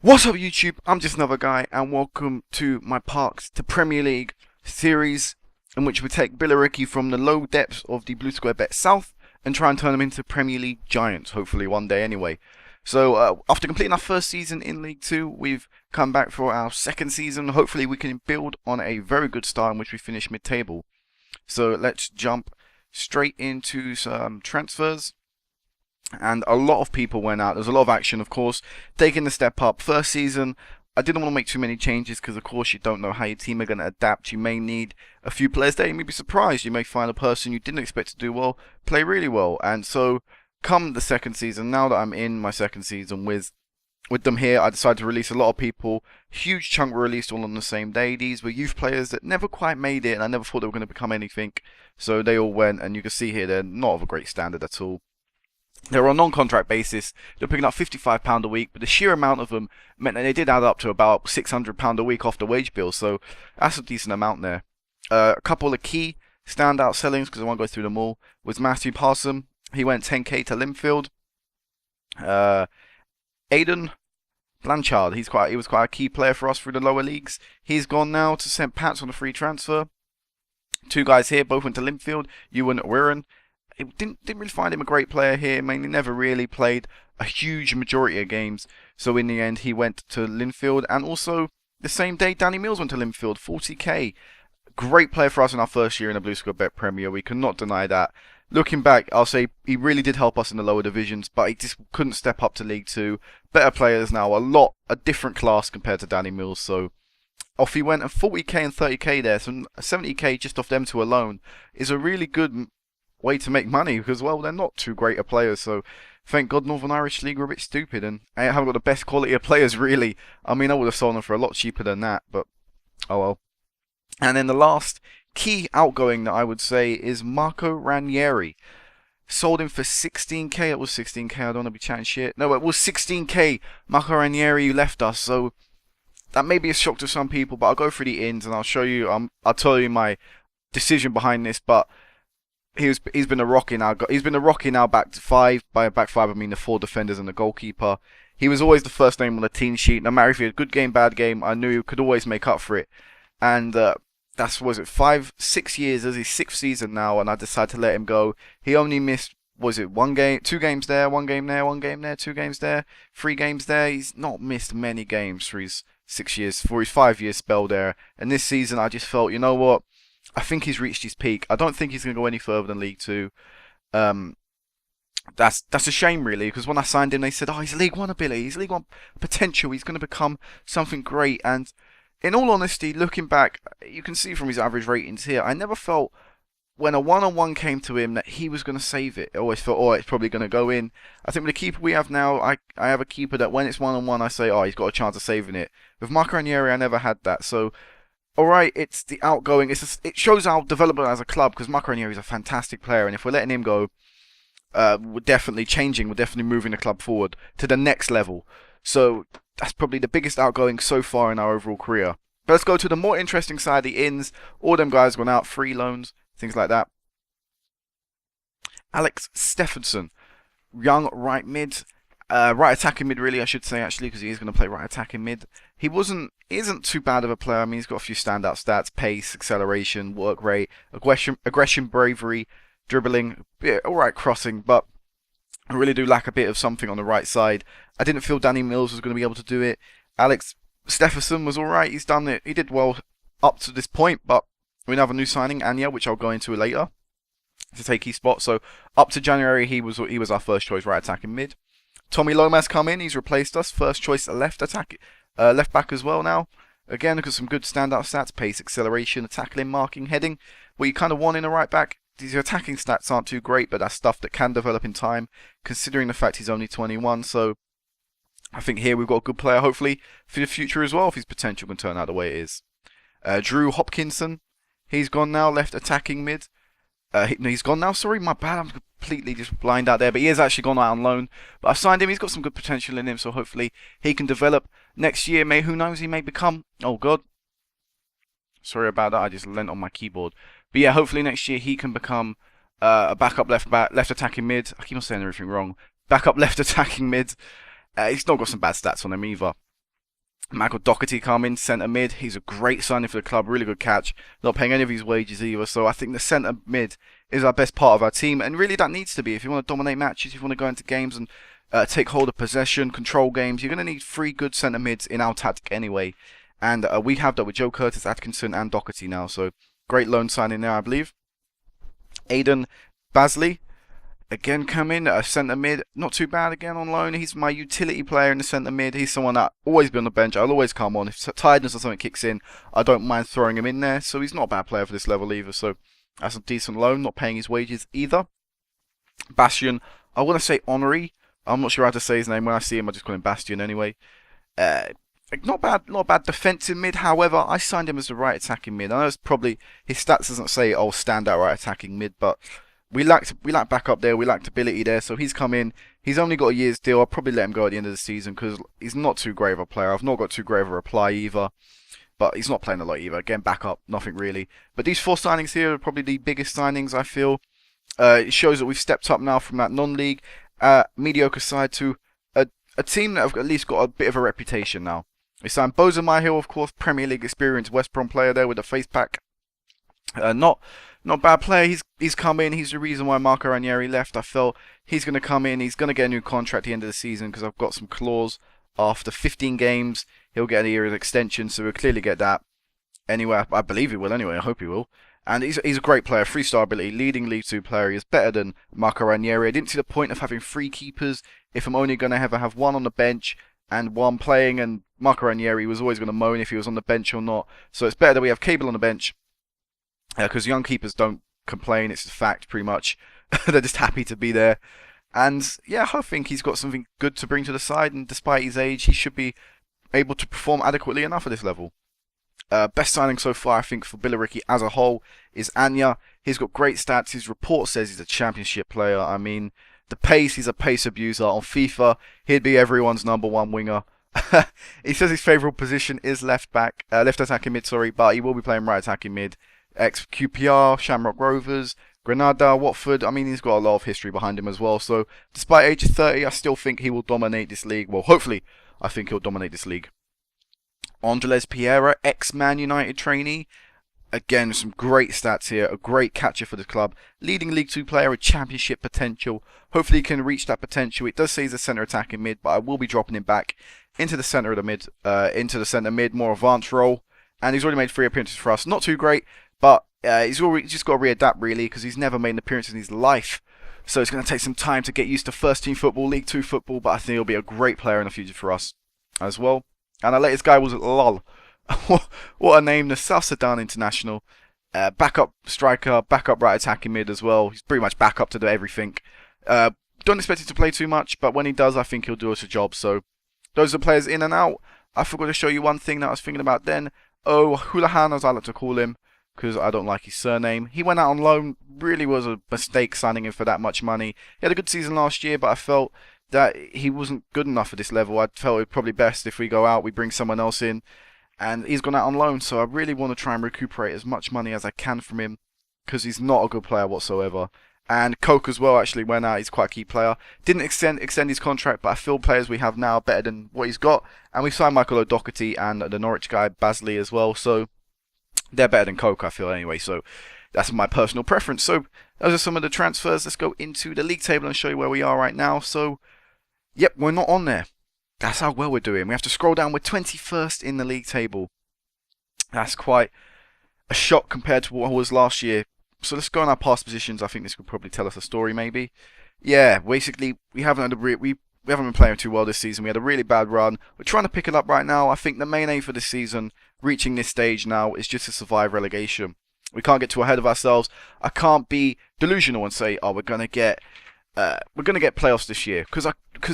What's up YouTube, I'm just another guy and welcome to my Parks to Premier League series in which we take Billericay from the low depths of the Blue Square Bet South and try and turn them into Premier League giants, hopefully one day anyway. So after completing our first season in League 2, we've come back for our second season. Hopefully we can build on a very good start in which we finish mid-table. So let's jump straight into some transfers. And a lot of people went out. There's a lot of action, of course, taking the step up. First season, I didn't want to make too many changes because, of course, you don't know how your team are going to adapt. You may need a few players there. You may be surprised. You may find a person you didn't expect to do well play really well. And so, come the second season, now that I'm in my second season with them here, I decided to release a lot of people. Huge chunk were released all on the same day. These were youth players that never quite made it, and I never thought they were going to become anything. So they all went, and you can see here they're not of a great standard at all. They're on non-contract basis. They're picking up £55 a week, but the sheer amount of them meant that they did add up to about £600 a week off the wage bill. So that's a decent amount there. A couple of key standout sellings, because I won't go through them all, was Matthew Parson. He went 10k to Linfield. Aidan Blanchard, he was quite a key player for us through the lower leagues. He's gone now to St. Pat's on a free transfer. Two guys here, both went to Linfield. Ewan Wirren. Didn't really find him a great player here. Mainly never really played a huge majority of games. So in the end, he went to Linfield. And also, the same day, Danny Mills went to Linfield. 40k. Great player for us in our first year in the Blue Square Bet Premier. We cannot deny that. Looking back, I'll say he really did help us in the lower divisions, but he just couldn't step up to League 2. Better players now. A different class compared to Danny Mills. So off he went. And 40k and 30k there. So 70k just off them two alone is a really good way to make money because, well, they're not too great of players. So thank God Northern Irish League were a bit stupid and I haven't got the best quality of players really. I mean, I would have sold them for a lot cheaper than that, but oh well. And then the last key outgoing that I would say is Marco Ranieri. Sold him for 16k. It was 16k. I don't want to be chatting shit. No, it was 16k. Marco Ranieri left us. So that may be a shock to some people, but I'll go through the ins and I'll show you. I'll tell you my decision behind this, but he's been a rock in our back five. By back five, I mean the four defenders and the goalkeeper. He was always the first name on the team sheet. No matter if he had a good game, bad game, I knew he could always make up for it. And that's, was it 5-6 years? As his sixth season now, and I decided to let him go. He only missed, was it 1 game, 2 games there, 1 game there, 1 game there, 2 games there, 3 games there. He's not missed many games for his 6 years, for his 5-year spell there. And this season, I just felt, you know what? I think he's reached his peak. I don't think he's going to go any further than League 2. That's a shame, really, because when I signed him, they said, oh, he's League 1 ability, he's League 1 potential, he's going to become something great. And in all honesty, looking back, you can see from his average ratings here, I never felt when a one-on-one came to him that he was going to save it. I always thought, oh, it's probably going to go in. I think with the keeper we have now, I have a keeper that when it's one-on-one, I say, oh, he's got a chance of saving it. With Marco Ranieri, I never had that. So alright, it's the outgoing. It shows our development as a club because Marco Ranieri is a fantastic player, and if we're letting him go, we're definitely changing. We're definitely moving the club forward to the next level. So that's probably the biggest outgoing so far in our overall career. But let's go to the more interesting side, the ins. All them guys gone out, free loans, things like that. Alex Stephenson, young right mid. Right attacking mid, really, I should say, actually, because he is going to play right attacking mid. He isn't too bad of a player. I mean, he's got a few standout stats: pace, acceleration, work rate, aggression, bravery, dribbling, yeah, all right, crossing. But I really do lack a bit of something on the right side. I didn't feel Danny Mills was going to be able to do it. Alex Stephenson was all right. He's done it. He did well up to this point, but we have a new signing, Anya, which I'll go into later, to take his spot. So up to January, he was our first choice right attacking mid. Tommy Lomas come in, he's replaced us. First choice left back as well now. Again, look at some good standout stats: pace, acceleration, tackling, marking, heading. What you kind of want in a right back. These attacking stats aren't too great, but that's stuff that can develop in time, considering the fact he's only 21. So I think here we've got a good player, hopefully, for the future as well, if his potential can turn out the way it is. Drew Hopkinson, he's gone now, left attacking mid. No, he's gone now, sorry, my bad, I'm completely just blind out there, but he has actually gone out on loan. But I've signed him, he's got some good potential in him, so hopefully he can develop next year. Who knows, he may become, oh god, sorry about that, I just leant on my keyboard. But yeah, hopefully next year he can become a backup left attacking mid. I keep on saying everything wrong. Backup left attacking mid. He's not got some bad stats on him either. Michael Doherty come in, centre mid. He's a great signing for the club, really good catch. Not paying any of his wages either, so I think the centre mid is our best part of our team, and really that needs to be. If you want to dominate matches, if you want to go into games and take hold of possession, control games, you're going to need 3 good centre mids in our tactic anyway. And we have that with Joe Curtis, Atkinson, and Doherty now, so great loan signing there, I believe. Aiden Basley. Again, come in at a centre mid, not too bad again on loan. He's my utility player in the centre mid. He's someone that always be on the bench. I'll always come on. If tiredness or something kicks in, I don't mind throwing him in there. So he's not a bad player for this level either. So that's a decent loan, not paying his wages either. Bastion, I want to say Honorary. I'm not sure how to say his name. When I see him, I just call him Bastion anyway. Not bad defensive mid. However, I signed him as the right attacking mid. I know it's probably his stats doesn't say standout right attacking mid, but we lack backup there. We lacked ability there. So he's come in. He's only got a year's deal. I'll probably let him go at the end of the season because he's not too great of a player. I've not got too great of a reply either. But he's not playing a lot either. Again, backup, nothing really. But these 4 signings here are probably the biggest signings, I feel. It shows that we've stepped up now from that non-league mediocre side to a team that have at least got a bit of a reputation now. We signed Boza Myhill, of course, Premier League experienced West Brom player there with a face pack. Not bad player. He's come in. He's the reason why Marco Ranieri left. I felt he's going to come in. He's going to get a new contract at the end of the season because I've got some clause. After 15 games, he'll get a year's extension, so we'll clearly get that. Anyway, I believe he will anyway. I hope he will. And he's a great player, 3-star ability, leading League 2 player. He is better than Marco Ranieri. I didn't see the point of having 3 keepers if I'm only going to have 1 on the bench and 1 playing, and Marco Ranieri was always going to moan if he was on the bench or not. So it's better that we have Cable on the bench because young keepers don't complain. It's a fact, pretty much. They're just happy to be there. And yeah, I think he's got something good to bring to the side, and despite his age, he should be able to perform adequately enough at this level. Best signing so far, I think, for Billericay as a whole is Anya. He's got great stats. His report says he's a championship player. I mean, the pace, he's a pace abuser. On FIFA, he'd be everyone's #1 winger. He says his favourite position is left attacking mid, but he will be playing right attacking mid. Ex-QPR, Shamrock Rovers, Granada, Watford. I mean, he's got a lot of history behind him as well. So, despite age of 30, I still think he will dominate this league. Well, hopefully, I think he'll dominate this league. Andres Piera, ex-Man United trainee. Again, some great stats here. A great catcher for the club. Leading League 2 player with championship potential. Hopefully he can reach that potential. It does say he's a centre attacking mid, but I will be dropping him back into the centre of the mid. Into the centre mid, more advanced role. And he's already made 3 appearances for us. Not too great, but he's just got to readapt really because he's never made an appearance in his life. So it's going to take some time to get used to first team football, League 2 football, but I think he'll be a great player in the future for us as well. And our latest guy was Lol. What a name, the South Sudan international. Backup striker, backup right attacking mid as well. He's pretty much backup to do everything. Don't expect him to play too much, but when he does, I think he'll do us a job. So those are players in and out. I forgot to show you one thing that I was thinking about then. Oh, Houlihan, as I like to call him, because I don't like his surname. He went out on loan. Really was a mistake signing him for that much money. He had a good season last year, but I felt that he wasn't good enough for this level. I felt it probably best if we go out, we bring someone else in. And he's gone out on loan, so I really want to try and recuperate as much money as I can from him, because he's not a good player whatsoever. And Coke as well actually went out. He's quite a key player. Didn't extend his contract, but I feel players we have now are better than what he's got. And we've signed Michael O'Doherty and the Norwich guy Basley as well, so they're better than Coke, I feel anyway. So that's my personal preference. So those are some of the transfers. Let's go into the league table and show you where we are right now. So yep, we're not on there. That's how well we're doing. We have to scroll down. We're 21st in the league table. That's quite a shock compared to what was last year. So let's go on our past positions. I think this could probably tell us a story, maybe. Yeah, basically we haven't been playing too well this season. We had a really bad run. We're trying to pick it up right now. I think the main aim for this season, reaching this stage now, is just to survive relegation. We can't get too ahead of ourselves. I can't be delusional and say, oh, we're gonna get playoffs this year, because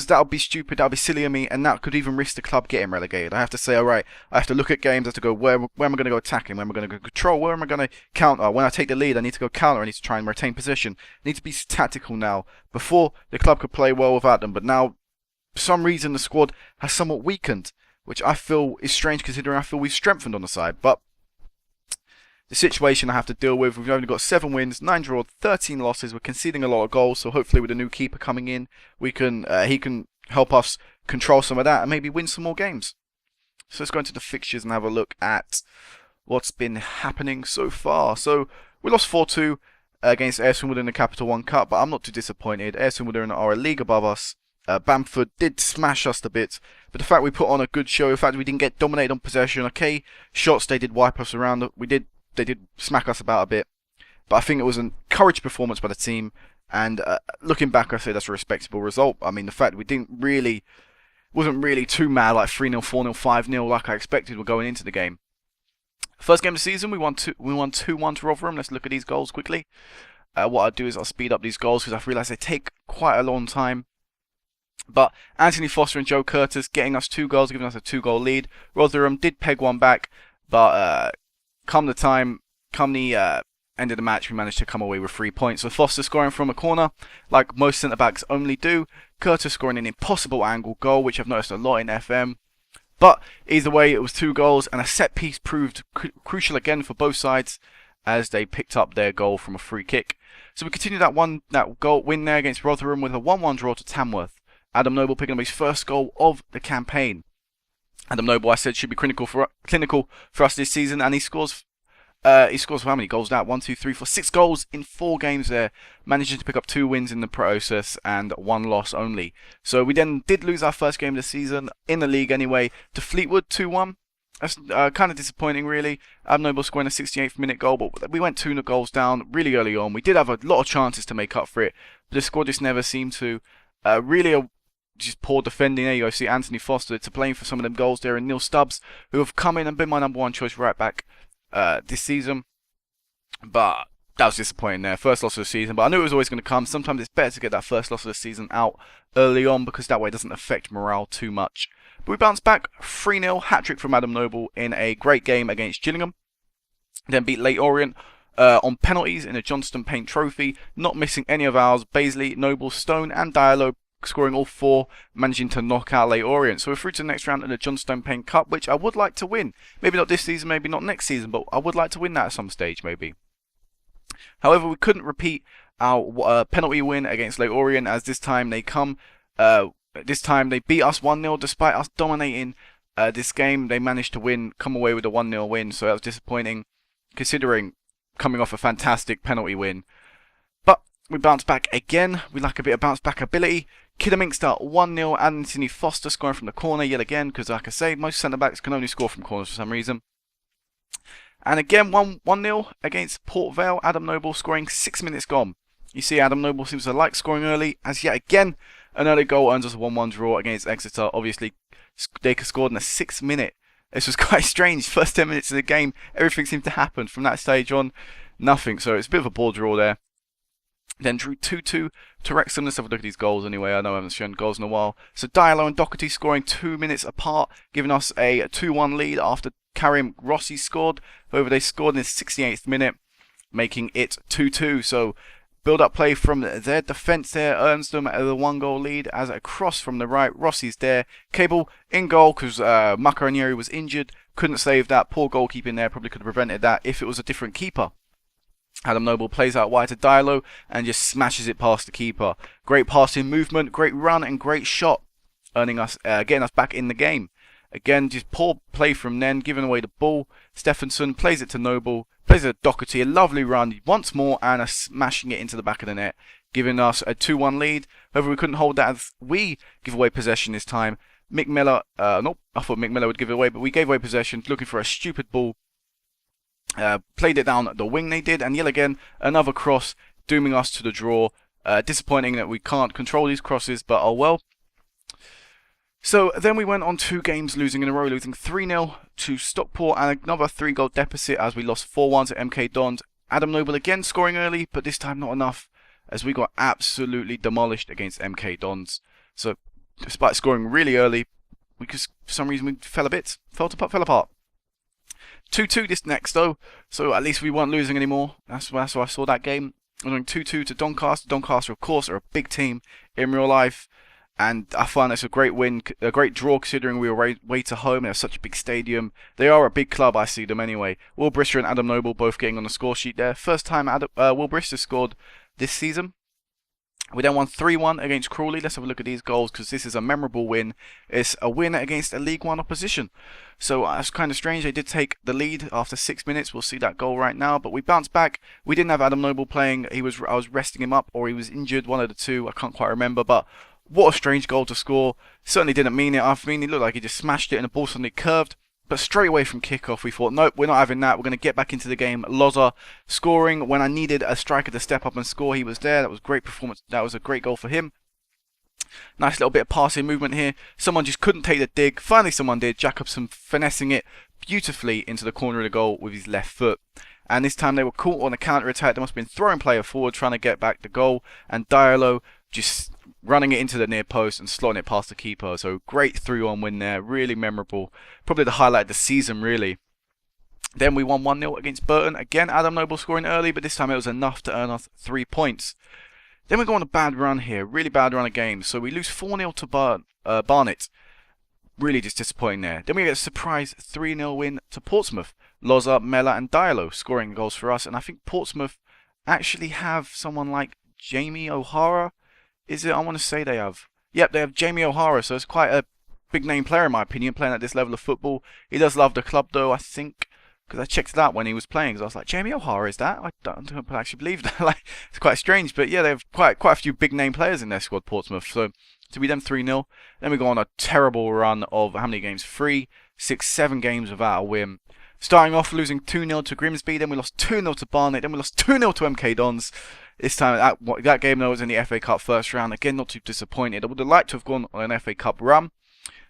that would be stupid, that would be silly of me, and that could even risk the club getting relegated. I have to say, alright, I have to look at games, I have to go, where am I going to go attacking, where am I going to go control, where am I going to counter, when I take the lead I need to go counter, I need to try and retain possession, I need to be tactical now. Before, the club could play well without them, but now, for some reason, the squad has somewhat weakened, which I feel is strange considering I feel we've strengthened on the side, but the situation I have to deal with. We've only got 7 wins, 9 draws, 13 losses. We're conceding a lot of goals, so hopefully with a new keeper coming in, he can help us control some of that and maybe win some more games. So let's go into the fixtures and have a look at what's been happening so far. So we lost 4-2 against Ayr Wimbledon in the Capital One Cup, but I'm not too disappointed. Ayr Wimbledon are a league above us. Bamford did smash us a bit, but the fact we put on a good show, the fact we didn't get dominated on possession, okay, shots they did wipe us around, they did smack us about a bit, but I think it was an encouraged performance by the team, and looking back, I say that's a respectable result. I mean, the fact we wasn't really too mad, like 3-0, 4-0, 5-0 like I expected we're going into the game. First game of the season, we won 2-1 to Rotherham. Let's look at these goals quickly. What I'll do is I'll speed up these goals because I've realised they take quite a long time. But Anthony Foster and Joe Curtis getting us 2 goals, giving us a 2-goal lead. Rotherham did peg one back, but come the end of the match, we managed to come away with 3 points. So Foster scoring from a corner, like most centre-backs only do. Curtis scoring an impossible angle goal, which I've noticed a lot in FM. But either way, it was 2 goals, and a set piece proved crucial again for both sides as they picked up their goal from a free kick. So we continued that goal win there against Rotherham with a 1-1 draw to Tamworth. Adam Noble picking up his first goal of the campaign. Adam Noble, I said, should be clinical for us this season, and he scores for how many goals now? 1, 2, 3, 4, 6 goals in 4 games there, managing to pick up 2 wins in the process and 1 loss only. So we then did lose our first game of the season, in the league anyway, to Fleetwood 2-1. That's kind of disappointing, really. Adam Noble scoring a 68th minute goal, but we went 2 goals down really early on. We did have a lot of chances to make up for it, but the squad just never seemed to. Just poor defending. There you go, see Anthony Foster to blame for some of them goals there, and Neil Stubbs, who have come in and been my #1 choice right back this season. But that was disappointing there. First loss of the season, but I knew it was always going to come. Sometimes it's better to get that first loss of the season out early on, because that way it doesn't affect morale too much. But we bounced back 3-0, hat-trick from Adam Noble in a great game against Gillingham. Then beat Leyton Orient on penalties in the Johnston Paint Trophy, not missing any of ours. Baisley, Noble, Stone and Diallo scoring all 4, managing to knock out Leyton Orient. So we're through to the next round in the Johnstone Paint Cup, which I would like to win. Maybe not this season, maybe not next season, but I would like to win that at some stage, maybe. However, we couldn't repeat our penalty win against Leyton Orient, as this time they beat us 1-0 despite us dominating this game. They managed to come away with a 1-0 win, so that was disappointing, considering coming off a fantastic penalty win. But we bounced back again. We like a bit of bounce back ability. Kidderminster 1-0. Anthony Foster scoring from the corner yet again, because like I say, most centre-backs can only score from corners for some reason. And again, 1-0 against Port Vale. Adam Noble scoring 6 minutes gone. You see Adam Noble seems to like scoring early, as yet again an early goal earns us a 1-1 draw against Exeter. Obviously, they scored in the 6th minute. This was quite strange. First 10 minutes of the game, everything seemed to happen. From that stage on, nothing. So it's a bit of a ball draw there. Then drew 2-2 to Wrexham. Let's have a look at these goals anyway. I know I haven't shown goals in a while. So Diallo and Doherty scoring 2 minutes apart, giving us a 2-1 lead after Karim Rossi scored. However, they scored in the 68th minute, making it 2-2. So build-up play from their defence there earns them the 1-goal lead, as a cross from the right. Rossi's there. Cable in goal because Macaronieri was injured. Couldn't save that. Poor goalkeeping there. Probably could have prevented that if it was a different keeper. Adam Noble plays out wide to Diallo and just smashes it past the keeper. Great passing movement, great run and great shot, getting us back in the game. Again, just poor play from Nen, giving away the ball. Stephenson plays it to Noble, plays it to Doherty, a lovely run once more, and smashing it into the back of the net, giving us a 2-1 lead. However, we couldn't hold that as we give away possession this time. Mick Miller, nope, I thought Mick Miller would give it away, but we gave away possession, looking for a stupid ball. Played it down the wing they did, and yet again another cross, dooming us to the draw. Disappointing that we can't control these crosses, but oh well. So then we went on 2 games losing in a row, losing 3-0 to Stockport and another 3-goal deficit as we lost 4-1 to MK Dons. Adam Noble again scoring early, but this time not enough, as we got absolutely demolished against MK Dons. So despite scoring really early, for some reason we fell apart. 2-2 this next though, so at least we weren't losing anymore. That's why I saw that game. We're going 2-2 to Doncaster. Doncaster, of course, are a big team in real life, and I find it's a great win, a great draw considering we were way to home. They have such a big stadium. They are a big club, I see them anyway. Will Brister and Adam Noble both getting on the score sheet there. First time Will Brister scored this season. We then won 3-1 against Crawley. Let's have a look at these goals because this is a memorable win. It's a win against a League One opposition. So that's kind of strange. They did take the lead after 6 minutes. We'll see that goal right now. But we bounced back. We didn't have Adam Noble playing. I was resting him up or he was injured. One of the two. I can't quite remember. But what a strange goal to score. Certainly didn't mean it. I mean, it looked like he just smashed it and the ball suddenly curved. But straight away from kickoff, we thought, nope, we're not having that. We're going to get back into the game. Loza scoring when I needed a striker to step up and score. He was there. That was great performance. That was a great goal for him. Nice little bit of passing movement here. Someone just couldn't take the dig. Finally, someone did. Jacobson finessing it beautifully into the corner of the goal with his left foot. And this time they were caught on a counter-attack. They must have been throwing player forward, trying to get back the goal. And Diallo just running it into the near post and slotting it past the keeper. So great 3-1 win there. Really memorable. Probably the highlight of the season, really. Then we won 1-0 against Burton. Again, Adam Noble scoring early, but this time it was enough to earn us 3 points. Then we go on a bad run here. Really bad run of games. So we lose 4-0 to Barnet. Really just disappointing there. Then we get a surprise 3-0 win to Portsmouth. Loza, Mella and Diallo scoring goals for us. And I think Portsmouth actually have someone like Jamie O'Hara. Is it? I want to say they have. Yep, they have Jamie O'Hara. So it's quite a big name player in my opinion, playing at this level of football. He does love the club though, I think. Because I checked it out when he was playing. Because I was like, Jamie O'Hara, is that? I don't actually believe that. Like, it's quite strange. But yeah, they have quite a few big name players in their squad, Portsmouth. So to beat them 3-0. Then we go on a terrible run of how many games? 3, 6, 7 games without a win. Starting off losing 2-0 to Grimsby. Then we lost 2-0 to Barnet. Then we lost 2-0 to MK Dons. This time, that game though was in the FA Cup first round. Again, not too disappointed. I would have liked to have gone on an FA Cup run.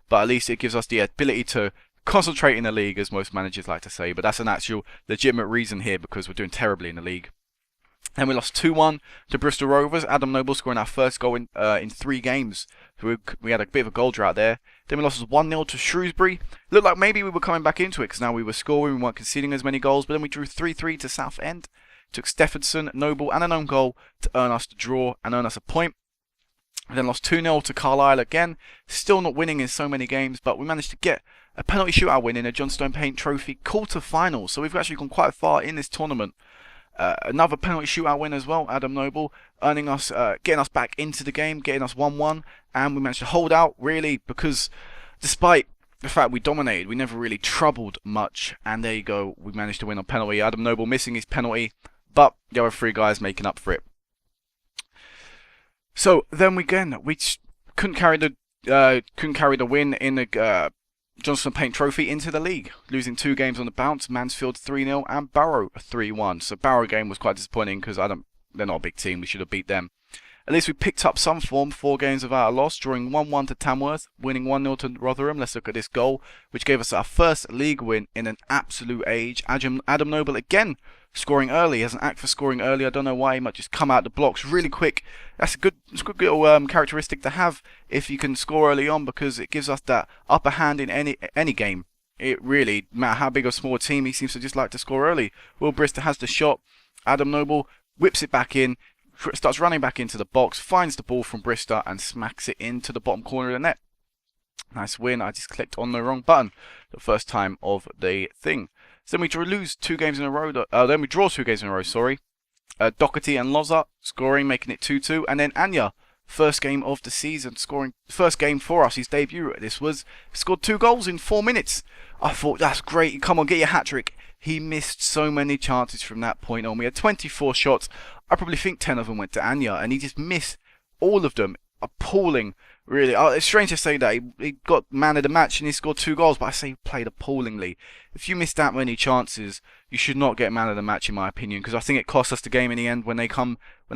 But at least it gives us the ability to concentrate in the league, as most managers like to say. But that's an actual legitimate reason here because we're doing terribly in the league. And we lost 2-1 to Bristol Rovers. Adam Noble scoring our first goal in 3 games. So we had a bit of a goal drought there. Then we lost 1-0 to Shrewsbury. Looked like maybe we were coming back into it because now we were scoring. We weren't conceding as many goals. But then we drew 3-3 to Southend. Took Stephenson, Noble and an own goal to earn us the draw and earn us a point. We then lost 2-0 to Carlisle again. Still not winning in so many games, but we managed to get a penalty shootout win in a Johnstone Paint Trophy quarter-final. So we've actually gone quite far in this tournament. Another penalty shootout win as well, Adam Noble, getting us back into the game, getting us 1-1. And we managed to hold out, really, because despite the fact we dominated, we never really troubled much. And there you go, we managed to win on penalty. Adam Noble missing his penalty, but the other 3 guys making up for it. So then we couldn't carry the win in the Johnstone Paint Trophy into the league, losing 2 games on the bounce. Mansfield 3-0 and Barrow 3-1. So Barrow game was quite disappointing because they're not a big team. We should have beat them. At least we picked up some form, 4 games without a loss, drawing 1-1 to Tamworth, winning 1-0 to Rotherham. Let's look at this goal, which gave us our first league win in an absolute age. Adam Noble again scoring early, as an act for scoring early. I don't know why he might just come out the blocks really quick. It's a good little characteristic to have if you can score early on, because it gives us that upper hand in any game. It really, no matter how big or small a team, he seems to just like to score early. Will Brister has the shot. Adam Noble whips it back in. Starts running back into the box, finds the ball from Brister and smacks it into the bottom corner of the net. Nice win. I just clicked on the wrong button the first time of the thing. So then we lose 2 games in a row. Then we draw 2 games in a row, sorry. Doherty and Loza scoring, making it 2-2. And then Anya, first game of the season, scoring first game for us, his debut. This was, scored 2 goals in 4 minutes. I thought, that's great. Come on, get your hat-trick. He missed so many chances from that point on. We had 24 shots. I probably think 10 of them went to Anya, and he just missed all of them. Appalling, really. It's strange to say that. He got man of the match and he scored 2 goals, but I say he played appallingly. If you miss that many chances, you should not get man of the match, in my opinion, because I think it cost us the game in the end when they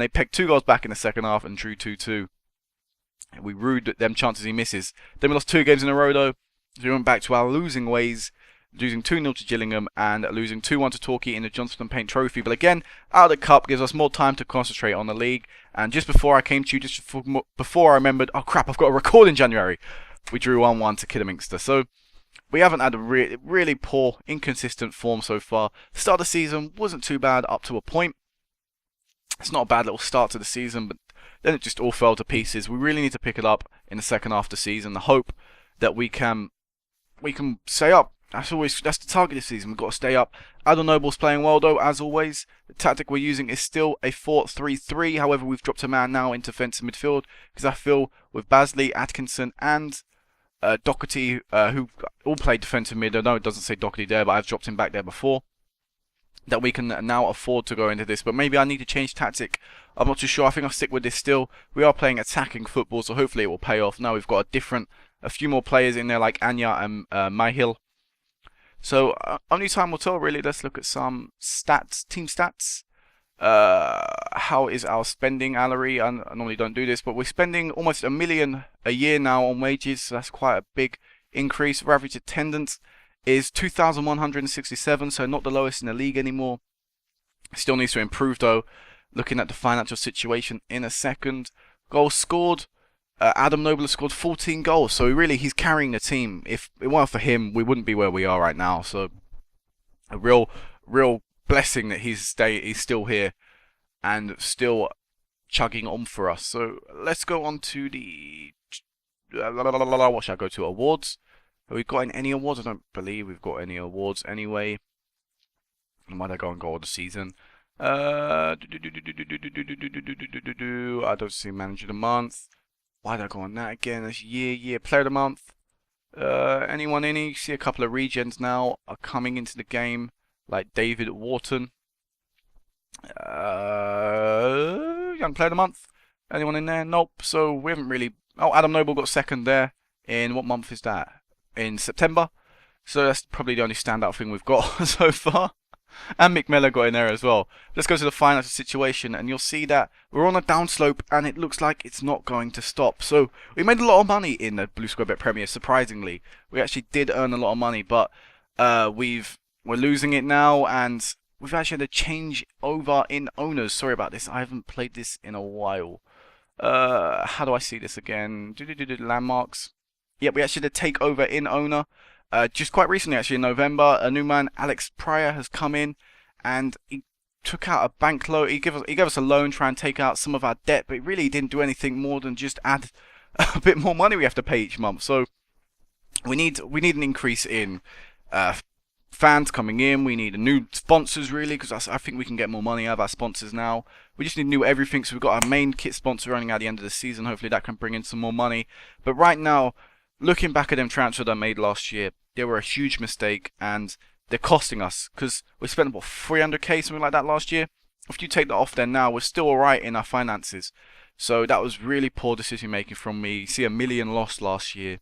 pegged 2 goals back in the second half and drew 2-2. We rued them chances he misses. Then we lost 2 games in a row, though. So we went back to our losing ways, losing 2-0 to Gillingham and losing 2-1 to Torquay in the Johnstone Paint Trophy. But again, out of the cup gives us more time to concentrate on the league. And just before I came to you, before I remembered, oh crap, I've got a record in January, we drew 1-1 to Kidderminster. So we haven't had a really poor, inconsistent form so far. The start of the season wasn't too bad up to a point. It's not a bad little start to the season, but then it just all fell to pieces. We really need to pick it up in the second half of the season. The hope that we can stay up That's the target this season. We've got to stay up. Adam Noble's playing well though, as always. The tactic we're using is still a 4-3-3. However, we've dropped a man now into defensive midfield because I feel with Basley, Atkinson, and Doherty, who all play defensive mid. I know it doesn't say Doherty there, but I've dropped him back there before. That we can now afford to go into this, but maybe I need to change tactic. I'm not too sure. I think I'll stick with this still. We are playing attacking football, so hopefully it will pay off. Now we've got a few more players in there like Anya and Mahil. So only time will tell really. Let's look at some stats, team stats. How is our spending, Allery? I normally don't do this, but we're spending almost $1 million a year now on wages, so that's quite a big increase. Our average attendance is 2,167, so not the lowest in the league anymore. Still needs to improve though. Looking at the financial situation in a second. Goals scored. Adam Noble has scored 14 goals, so really he's carrying the team. If it weren't for him, we wouldn't be where we are right now. So a real blessing that he's still here and still chugging on for us. So let's go on to the what should I go to? Awards. Have we got any awards? I don't believe we've got any awards anyway. And why did I go and goal of the season? I don't see manager of the month. Why did I go on that again? That's year player of the month. Anyone in? You see a couple of regens now are coming into the game, like David Wharton. Young player of the month. Anyone in there? Nope. So we haven't really. Oh, Adam Noble got second there. In what month is that? In September. So that's probably the only standout thing we've got so far. And Mick Miller got in there as well. Let's go to the financial situation and you'll see that we're on a downslope and it looks like it's not going to stop. So we made a lot of money in the Blue Square Bet Premier, surprisingly. We actually did earn a lot of money, but we're losing it now and we've actually had a change over in owners. Sorry about this, I haven't played this in a while. How do I see this again? Landmarks. Yep, we actually did take over in owner. Just quite recently, actually in November, a new man, Alex Pryor, has come in, and he took out a bank loan. He gave us a loan, try and take out some of our debt, but he really didn't do anything more than just add a bit more money we have to pay each month. So we need an increase in fans coming in. We need new sponsors really, because I think we can get more money out of our sponsors now. We just need new everything. So we've got our main kit sponsor running at the end of the season. Hopefully that can bring in some more money. But right now, looking back at them transfers I made last year, they were a huge mistake and they're costing us because we spent about 300k, something like that last year. If you take that off then now, we're still alright in our finances. So that was really poor decision making from me. You see $1 million lost last year.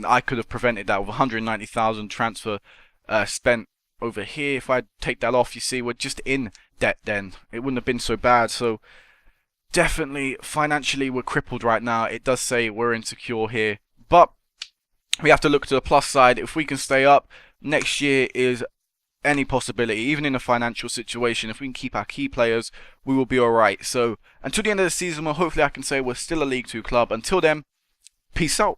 I could have prevented that with 190,000 transfer spent over here. If I take that off, you see we're just in debt then. It wouldn't have been so bad. So definitely financially we're crippled right now. It does say we're insecure here. But we have to look to the plus side. If we can stay up, next year is any possibility. Even in a financial situation, if we can keep our key players, we will be alright. So until the end of the season, well, hopefully I can say we're still a League 2 club. Until then, peace out.